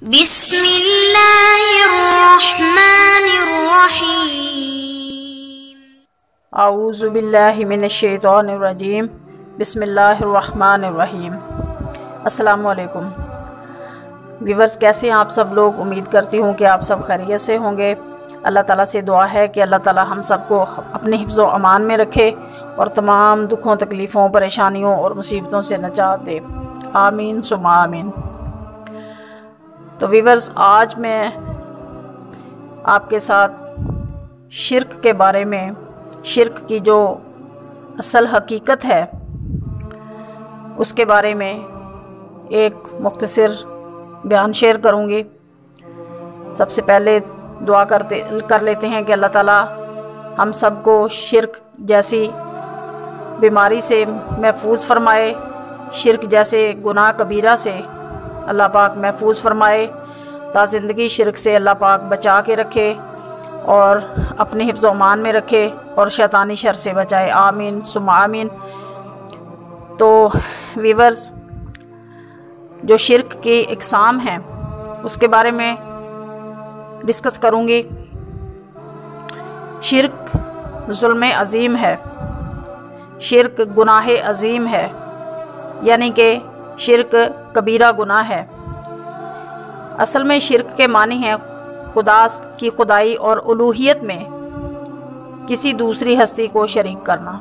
بسم اللہ الرحمن الرحیم۔ اعوذ باللہ من الشیطان الرجیم، بسم اللہ الرحمن الرحیم۔ السلام علیکم ویورز، کیسے ہیں آپ سب لوگ؟ امید کرتی ہوں کہ آپ سب خیریت سے ہوں گے۔ اللہ تعالیٰ سے دعا ہے کہ اللہ تعالیٰ ہم سب کو اپنے حفظ و امان میں رکھے اور تمام دکھوں، تکلیفوں، پریشانیوں اور مصیبتوں سے نجات دے، آمین ثم آمین۔ تو ویورز، آج میں آپ کے ساتھ شرک کے بارے میں، شرک کی جو اصل حقیقت ہے اس کے بارے میں ایک مختصر بیان شیئر کروں گی۔ سب سے پہلے دعا کر لیتے ہیں کہ اللہ تعالیٰ ہم سب کو شرک جیسی بیماری سے محفوظ فرمائے، شرک جیسے گناہ کبیرہ سے اللہ پاک محفوظ فرمائے، تا زندگی شرک سے اللہ پاک بچا کے رکھے اور اپنے حفظ و امان میں رکھے اور شیطانی شر سے بچائے، آمین ثم آمین۔ تو ویورز، جو شرک کی اقسام ہیں اس کے بارے میں ڈسکس کروں گی۔ شرک ظلم عظیم ہے، شرک گناہ عظیم ہے، یعنی کہ شرک کبیرہ گناہ ہے۔ اصل میں شرک کے معنی ہے خدا کی خدائی اور الوہیت میں کسی دوسری ہستی کو شریک کرنا،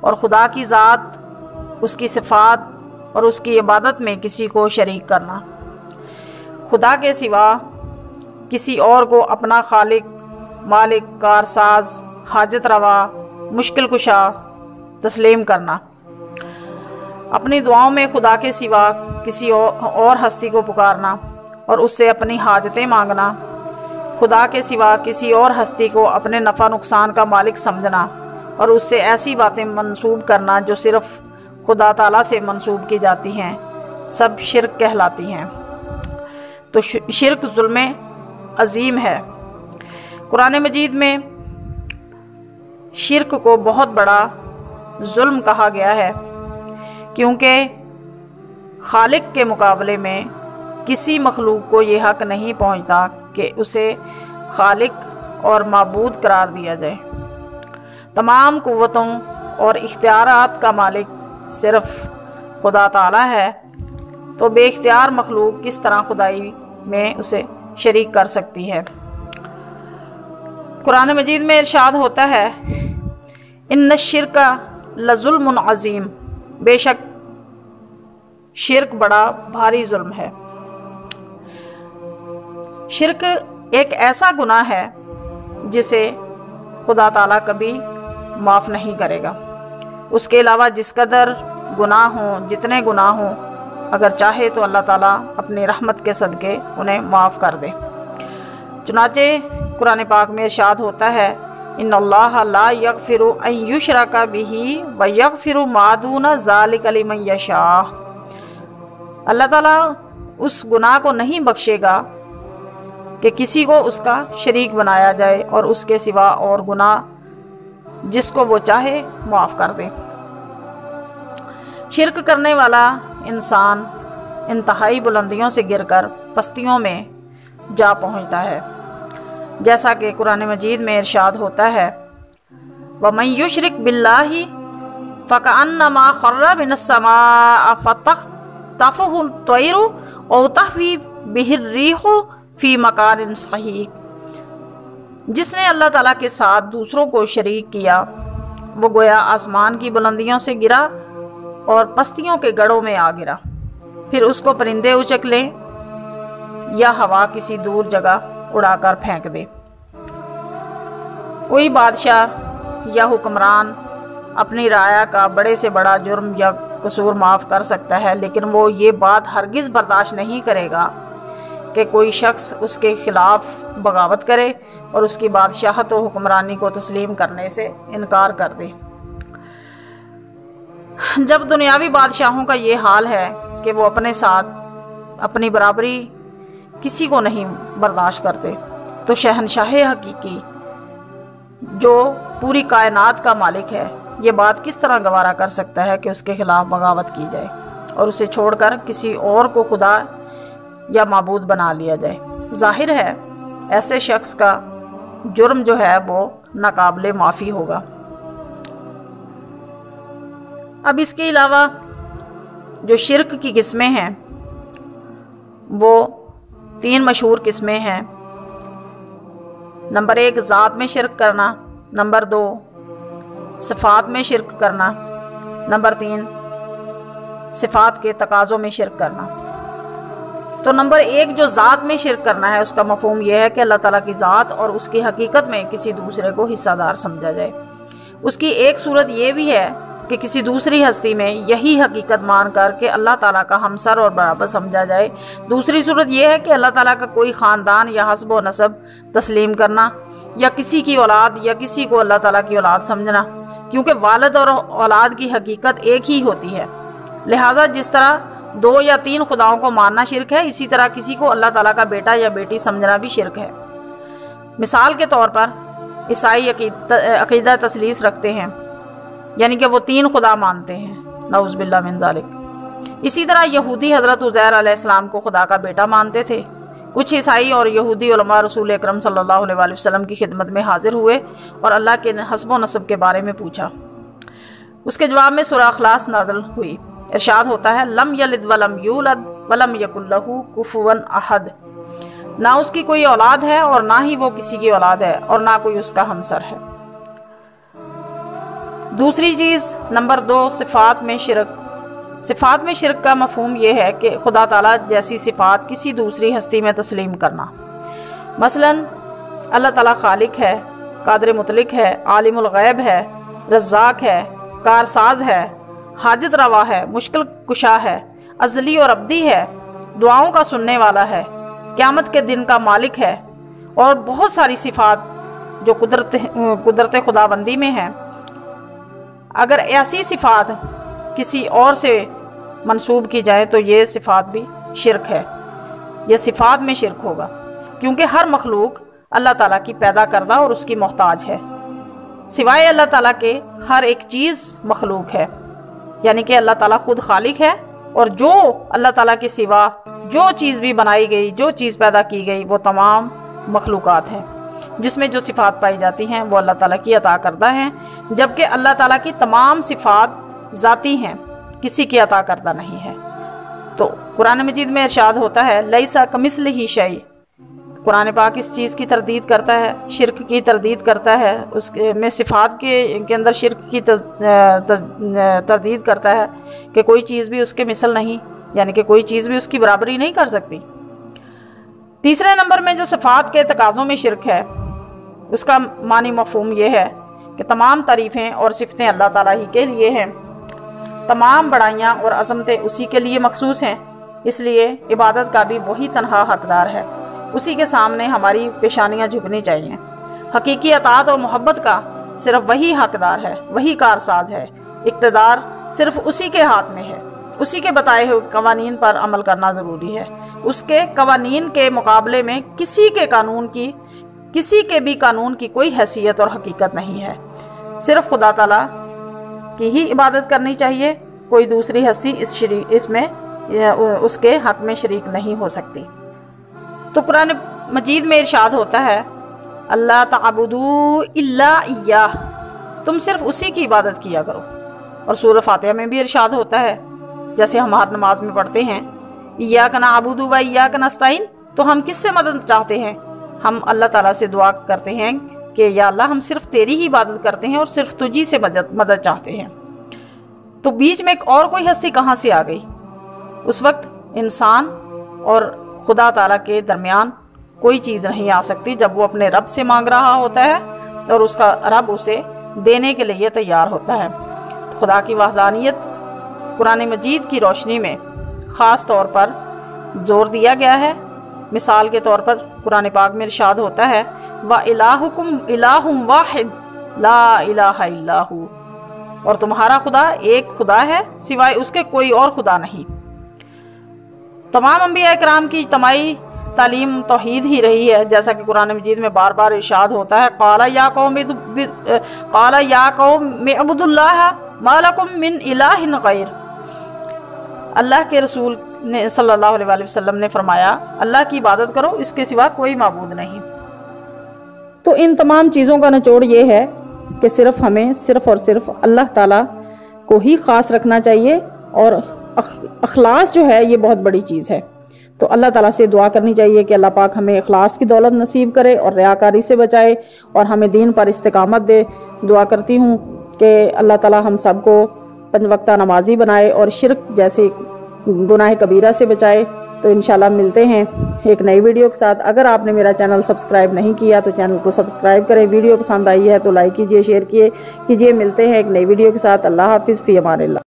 اور خدا کی ذات، اس کی صفات اور اس کی عبادت میں کسی کو شریک کرنا، خدا کے سوا کسی اور کو اپنا خالق، مالک، کارساز، حاجت روا، مشکل کشا تسلیم کرنا، اپنی دعاؤں میں خدا کے سوا کسی اور ہستی کو پکارنا اور اس سے اپنی حاجتیں مانگنا، خدا کے سوا کسی اور ہستی کو اپنے نفع نقصان کا مالک سمجھنا اور اس سے ایسی باتیں منسوب کرنا جو صرف خدا تعالیٰ سے منسوب کی جاتی ہیں، سب شرک کہلاتی ہیں۔ تو شرک ظلم عظیم ہے۔ قرآن مجید میں شرک کو بہت بڑا ظلم کہا گیا ہے، کیونکہ خالق کے مقابلے میں کسی مخلوق کو یہ حق نہیں پہنچتا کہ اسے خالق اور معبود قرار دیا جائے۔ تمام قوتوں اور اختیارات کا مالک صرف خدا تعالیٰ ہے، تو بے اختیار مخلوق کس طرح خدائی میں اسے شریک کر سکتی ہے؟ قرآن مجید میں ارشاد ہوتا ہے، ان الشرک لظلم عظیم، بے شک شرک بڑا بھاری ظلم ہے۔ شرک ایک ایسا گناہ ہے جسے خدا تعالیٰ کبھی معاف نہیں کرے گا۔ اس کے علاوہ جس قدر گناہ ہوں، جتنے گناہ ہوں، اگر چاہے تو اللہ تعالیٰ اپنی رحمت کے صدقے انہیں معاف کر دے۔ چنانچہ قرآن پاک میں ارشاد ہوتا ہے، ان اللہ لا یغفر ان یشرک بہ ویغفر ما دون ذلک لمن یشاء۔ اللہ تعالیٰ اس گناہ کو نہیں بخشے گا کہ کسی کو اس کا شریک بنایا جائے اور اس کے سوا اور گناہ جس کو وہ چاہے معاف کر دے۔ شرک کرنے والا انسان انتہائی بلندیوں سے گر کر پستیوں میں جا پہنچتا ہے، جیسا کہ قرآن مجید میں ارشاد ہوتا ہے، وَمَن يُشْرِكْ بِاللَّهِ فَكَأَنَّمَا خَرَّ مِنَ السَّمَاءِ فَتَخْطَفُهُ الطَّيْرُ أَوْ تَهْوِي بِهِ الرِّيحُ فِي مَكَانٍ صَحِيحٍ۔ جس نے اللہ تعالیٰ کے ساتھ دوسروں کو شریک کیا، وہ گویا آسمان کی بلندیوں سے گرا اور پستیوں کے گڑھوں میں آ گرا، پھر اس کو پرندے اچک لیں یا ہوا کسی دور جگہ اڑا کر پھینک دے۔ کوئی بادشاہ یا حکمران اپنی رعایا کا بڑے سے بڑا جرم یا قصور معاف کر سکتا ہے، لیکن وہ یہ بات ہرگز برداشت نہیں کرے گا کہ کوئی شخص اس کے خلاف بغاوت کرے اور اس کی بادشاہت و حکمرانی کو تسلیم کرنے سے انکار کر دے۔ جب دنیاوی بادشاہوں کا یہ حال ہے کہ وہ اپنے ساتھ اپنی برابری کسی کو نہیں برداشت کرتے، تو شہنشاہ حقیقی جو پوری کائنات کا مالک ہے، یہ بات کس طرح گوارا کر سکتا ہے کہ اس کے خلاف بغاوت کی جائے اور اسے چھوڑ کر کسی اور کو خدا یا معبود بنا لیا جائے۔ ظاہر ہے ایسے شخص کا جرم جو ہے وہ ناقابل معافی ہوگا۔ اب اس کے علاوہ جو شرک کی قسمیں ہیں وہ 3 مشہور قسمیں ہیں۔ نمبر 1 ذات میں شرک کرنا، نمبر 2 صفات میں شرک کرنا، نمبر 3 صفات کے تقاضوں میں شرک کرنا۔ تو نمبر 1 جو ذات میں شرک کرنا ہے، اس کا مفہوم یہ ہے کہ اللہ تعالیٰ کی ذات اور اس کی حقیقت میں کسی دوسرے کو حصہ دار سمجھا جائے۔ اس کی ایک صورت یہ بھی ہے کہ کسی دوسری ہستی میں یہی حقیقت مان کر کے اللہ تعالیٰ کا ہمسر اور برابر سمجھا جائے۔ دوسری صورت یہ ہے کہ اللہ تعالیٰ کا کوئی خاندان یا حسب و نسب تسلیم کرنا، یا کسی کی اولاد یا کسی کو اللہ تعالیٰ کی اولاد سمجھنا، کیونکہ والد اور اولاد کی حقیقت ایک ہی ہوتی ہے۔ لہٰذا جس طرح 2 یا 3 خداؤں کو ماننا شرک ہے، اسی طرح کسی کو اللہ تعالیٰ کا بیٹا یا بیٹی سمجھنا بھی شرک ہے۔ مثال کے طور پر عیسائی عقیدہ تثلیث رکھتے ہیں، یعنی کہ وہ 3 خدا مانتے ہیں، نعوذ باللہ من ذالک۔ اسی طرح یہودی حضرت عزیر علیہ السلام کو خدا کا بیٹا مانتے تھے۔ کچھ عیسائی اور یہودی علماء رسول اکرم صلی اللہ علیہ وآلہ وسلم کی خدمت میں حاضر ہوئے اور اللہ کے حسب و نسب کے بارے میں پوچھا۔ اس کے جواب میں سورہ اخلاص نازل ہوئی۔ ارشاد ہوتا ہے لم یلد ولم یولد ولم یکن لہ کفوا احد، نہ اس کی کوئی اولاد ہے اور نہ ہی وہ کسی کی اولاد ہے اور نہ کوئی اس کا ہمسر ہے۔ دوسری چیز نمبر 2 صفات میں شرک۔ صفات میں شرک کا مفہوم یہ ہے کہ خدا تعالیٰ جیسی صفات کسی دوسری ہستی میں تسلیم کرنا۔ مثلا اللہ تعالیٰ خالق ہے، قادر مطلق ہے، عالم الغیب ہے، رزاق ہے، کارساز ہے، حاجت روا ہے، مشکل کشا ہے، ازلی اور ابدی ہے، دعاؤں کا سننے والا ہے، قیامت کے دن کا مالک ہے، اور بہت ساری صفات جو قدرت خداوندی میں ہیں۔ اگر ایسی صفات کسی اور سے منسوب کی جائیں تو یہ صفات بھی شرک ہے، یہ صفات میں شرک ہوگا، کیونکہ ہر مخلوق اللہ تعالیٰ کی پیدا کردہ اور اس کی محتاج ہے۔ سوائے اللہ تعالیٰ کے ہر ایک چیز مخلوق ہے، یعنی کہ اللہ تعالیٰ خود خالق ہے، اور جو اللہ تعالیٰ کے سوا جو چیز بھی بنائی گئی، جو چیز پیدا کی گئی، وہ تمام مخلوقات ہیں۔ جس میں جو صفات پائی جاتی ہیں وہ اللہ تعالیٰ کی عطا کردہ ہیں، جبکہ اللہ تعالیٰ کی تمام صفات ذاتی ہیں، کسی کی عطا کردہ نہیں ہے۔ تو قرآن مجید میں ارشاد ہوتا ہے لیس کمثلہ شیء، قرآن پاک اس چیز کی تردید کرتا ہے، شرک کی تردید کرتا ہے، اس میں صفات کے اندر شرک کی تردید کرتا ہے کہ کوئی چیز بھی اس کے مثل نہیں، یعنی کہ کوئی چیز بھی اس کی برابری نہیں کر سکتی۔ تیسرے نمبر میں جو صفات کے تقاضوں میں شرک ہے، اس کا معنی مفہوم یہ ہے کہ تمام تعریفیں اور صفتیں اللہ تعالیٰ ہی کے لیے ہیں، تمام بڑائیاں اور عظمتیں اسی کے لیے مخصوص ہیں، اس لیے عبادت کا بھی وہی تنہا حقدار ہے، اسی کے سامنے ہماری پیشانیاں جھکنی چاہیے۔ حقیقی اطاعت اور محبت کا صرف وہی حقدار ہے، وہی کارساز ہے، اقتدار صرف اسی کے ہاتھ میں ہے، اسی کے بتائے ہوئے قوانین پر عمل کرنا ضروری ہے۔ اس کے قوانین کے مقابلے میں کسی کے بھی قانون کی کوئی حیثیت اور حقیقت نہیں ہے۔ صرف خدا تعالیٰ کی ہی عبادت کرنی چاہیے، کوئی دوسری ہستی اس میں اس کے حق میں شریک نہیں ہو سکتی۔ تو قرآن مجید میں ارشاد ہوتا ہے اللہ تعبدوا الا ایاہ، تم صرف اسی کی عبادت کیا کرو۔ اور سورہ فاتحہ میں بھی ارشاد ہوتا ہے، جیسے ہم ہر نماز میں پڑھتے ہیں ایاک نعبد و ایاک نستعین، تو ہم کس سے مدد چاہتے ہیں؟ ہم اللہ تعالیٰ سے دعا کرتے ہیں کہ یا اللہ ہم صرف تیری ہی عبادت کرتے ہیں اور صرف تجھی سے مدد چاہتے ہیں۔ تو بیچ میں ایک اور کوئی ہستی کہاں سے آ گئی؟ اس وقت انسان اور خدا تعالیٰ کے درمیان کوئی چیز نہیں آ سکتی جب وہ اپنے رب سے مانگ رہا ہوتا ہے اور اس کا رب اسے دینے کے لیے تیار ہوتا ہے۔ خدا کی وحدانیت قرآن مجید کی روشنی میں خاص طور پر زور دیا گیا ہے۔ مثال کے طور پر قرآن پاک میں ارشاد ہوتا ہے وَإِلَٰهُكُمْ إِلَٰهٌ وَاحِدٌ لَا إِلَٰهَ إِلَّا هُوَ، اور تمہارا خدا ایک خدا ہے، سوائے اس کے کوئی اور خدا نہیں۔ تمام انبیاء اکرام کی اجتماعی تعلیم توحید ہی رہی ہے، جیسا کہ قرآن مجید میں بار بار ارشاد ہوتا ہے قَالَ يَا قَوْمِ اعْبُدُوا اللَّهَ مَا لَكُم مِّن إِلَٰهٍ غَيْرُهُ، اللہ کے رسول نے صلی اللہ علیہ وسلم نے فرمایا اللہ کی عبادت کرو، اس کے سوا کوئی معبود نہیں۔ تو ان تمام چیزوں کا نچوڑ یہ ہے کہ ہمیں صرف اور صرف اللہ تعالیٰ کو ہی خاص رکھنا چاہیے، اور اخلاص جو ہے یہ بہت بڑی چیز ہے۔ تو اللہ تعالیٰ سے دعا کرنی چاہیے کہ اللہ پاک ہمیں اخلاص کی دولت نصیب کرے اور ریاکاری سے بچائے اور ہمیں دین پر استقامت دے۔ دعا کرتی ہوں کہ اللہ تعالیٰ ہم سب کو 5 وقتہ نمازی بنائے اور شرک جیسے گناہ کبیرہ سے بچائے۔ تو انشاءاللہ ملتے ہیں ایک نئی ویڈیو کے ساتھ۔ اگر آپ نے میرا چینل سبسکرائب نہیں کیا تو چینل کو سبسکرائب کریں، ویڈیو پسند آئی ہے تو لائک کیجئے، شیئر کیجئے۔ ملتے ہیں ایک نئی ویڈیو کے ساتھ۔ اللہ حافظ، فی امان اللہ۔